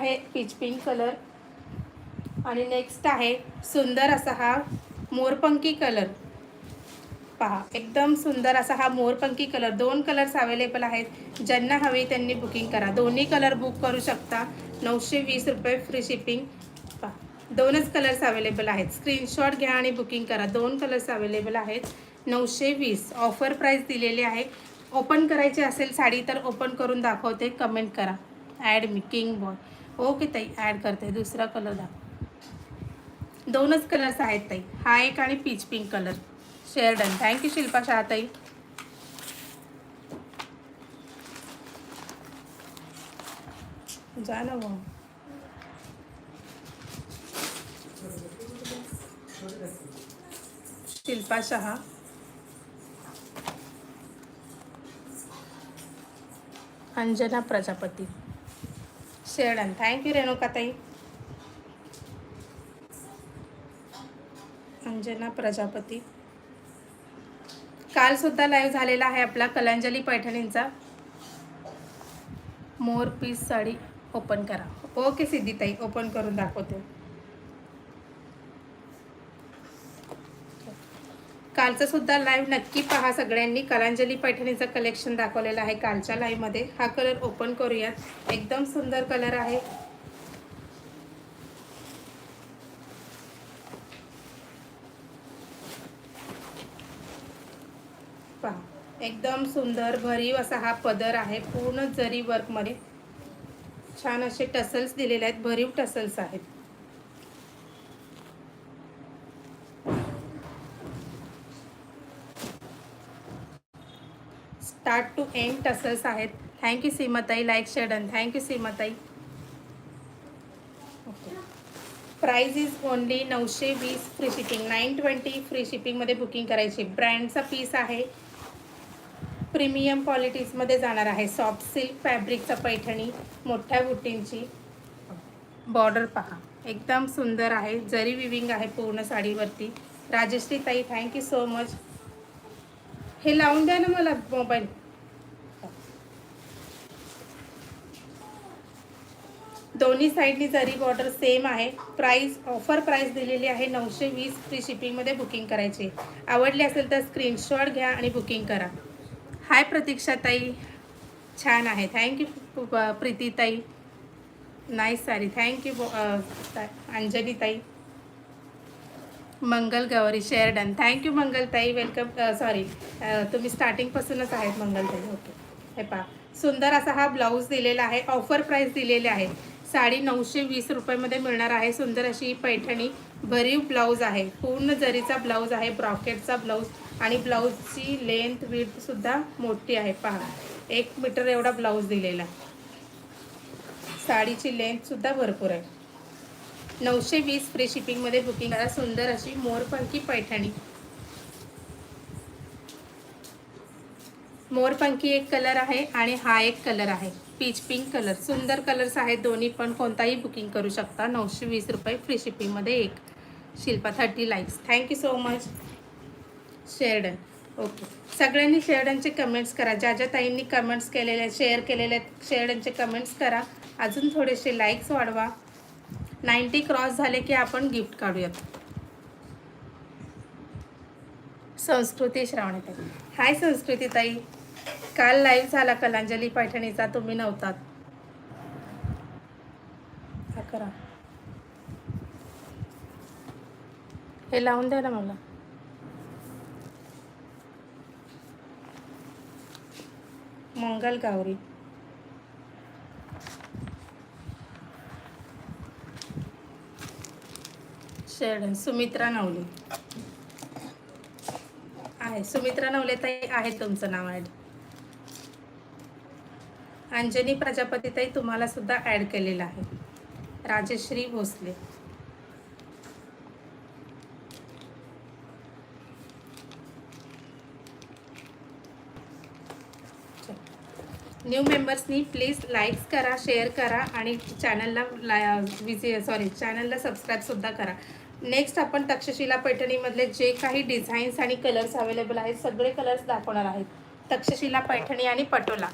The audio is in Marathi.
आहे पीच पिंक कलर आणि नेक्स्ट आहे सुंदर असा हा मोरपंखी कलर। पहा एकदम सुंदर असा हा मोरपंखी कलर। 2 कलर्स अवेलेबल आहेत, ज्यांना हवे त्यांनी बुकिंग करा। दोन्ही कलर बुक करू शकता। 920 रुपये फ्री शिपिंग। पहा 2च कलर्स अवेलेबल आहेत, स्क्रीनशॉट घ्या आणि बुकिंग करा। 2 कलर्स अवेलेबल आहेत, 920 ऑफर प्राइस दिलेली आहे। ओपन करायची असेल साडी तर ओपन करून दाखवते, कमेंट करा। ॲड मी किंग बॉय। ओके ताई, ॲड करते। दुसरा कलर दाखव। 2च कलर्स आहेत ताई, हा एक आणि peach pink colour. Share done. Thank you Shilpa Shah ताई। जा ना वो Shilpa Shah, Anjana Prajapati. Share done. Thank you Renuka ताई। अंजना प्रजापती। काल सुद्धा लाईव्ह झालेला आहे आपला कलांजली पैठणींचा। मोर पीस साडी ओपन करा। ओके सिद्धीताई, ओपन करून दाखवते। कालचा सुद्धा लाईव्ह नक्की पहा सगळ्यांनी। कलांजली पैठणीचं कलेक्शन दाखवलेलं आहे कालच्या लाईव्हमध्ये। हा कलर ओपन करूयात, एकदम सुंदर कलर आहे। पहा एकदम सुंदर भरीव असा हा पदर आहे, पूर्ण जरी वर्कमध्ये छान असे टसल्स दिलेले आहेत, भरीव टसल्स आहेत। स्टार्ट टू एंड टसल्स आहेत। थँक्यू सीमाताई, लाईक शेअर डन। थँक्यू सीमाताई। Okay, price is only 920 free shipping. 920 free शिपिंगमध्ये बुकिंग करायची। ब्रँडचा पीस आहे, प्रीमियम क्वालिटीजमध्ये जाणार आहे। सॉफ्ट सिल्क फॅब्रिकचा पैठणी, मोठ्या बुटींची। बॉर्डर पहा एकदम सुंदर आहे, जरी विविंग आहे पूर्ण साडीवरती। राजश्री ताई, थँक्यू सो मच। हे लावून द्या ना मला मोबाईल। दोन्ही साईडनी जरी बॉर्डर सेम आहे। प्राइस ऑफर प्राइस दिलेली आहे 920 फ्री शिपिंगमध्ये बुकिंग करायची। आवडली असेल तर स्क्रीनशॉट घ्या आणि बुकिंग करा। हाय प्रतीक्षा ताई, छान आहे। थँक्यू प्रीती ताई, नाईस साडी। थँक्यू अंजली ताई। मंगल गौरी, शेअर डन। थँक्यू मंगल ताई, वेलकम। सॉरी, तुम्ही स्टार्टिंगपासूनच आहेत मंगल ताई। ओके, हे पहा सुंदर असा हा ब्लाऊज दिलेला आहे, ऑफर प्राइस दिलेले आहे। साडी 920 रुपयामध्ये मिळणार आहे। सुंदर अशी पैठणी, भरीव ब्लाऊज आहे, पूर्ण जरीचा ब्लाऊज आहे, ब्रॉकेटचा ब्लाऊज आणि ब्लाऊजची लेंथ विड्थ सुद्धा मोठी आहे। पहा 1 मीटर एवढा ब्लाऊज दिलेला आहे। साडीची लेंथ सुद्धा भरपूर आहे। 920 फ्री शिपिंगमध्ये बुकिंग करा। सुंदर अशी मोरपंखी पैठणी। मोरपंखी एक कलर आहे आणि हा एक कलर आहे पीच पिंक कलर। सुंदर कलर्स आहेत दोन्ही, पण कोणताही बुकिंग करू शकता। 920 रुपये फ्री शिपिंगमध्ये एक। Shilpa 30 likes, thank you so much. Share done. Okay, सगळ्यांनी शेअर डनचे कमेंट्स करा। ज्या ज्या ताईंनी कमेंट्स केलेले, शेअर केलेले शेअर डनचे कमेंट्स करा। अजून थोडेसे लाईक्स वाढवा। 90 क्रॉस झाले की आपण गिफ्ट काढूयात। संस्कृती श्रावणी ताई, हाय संस्कृती ताई। काल लाईव्ह झाला कलांजली पैठणीचा, तुम्ही नव्हतात। हा करा, हे लावून द्या ना मला। मंगल गौरी, शेअर। सुमित्रा नवले आहे, सुमित्रा नवले ताई आहे, तुमचं नाव ॲड। अंजनी प्रजापती ताई, तुम्हाला सुद्धा ॲड केलेलं आहे। राजश्री भोसले, न्यू मेंबर्सनी प्लीज लाईक्स करा, शेअर करा आणि चॅनलला चॅनलला सबस्क्राईबसुद्धा करा। नेक्स्ट आपण तक्षशिला पैठणीमधले जे काही डिझाईन्स आणि कलर्स अवेलेबल आहेत, सगळे कलर्स दाखवणार आहेत। तक्षशिला पैठणी आणि पटोला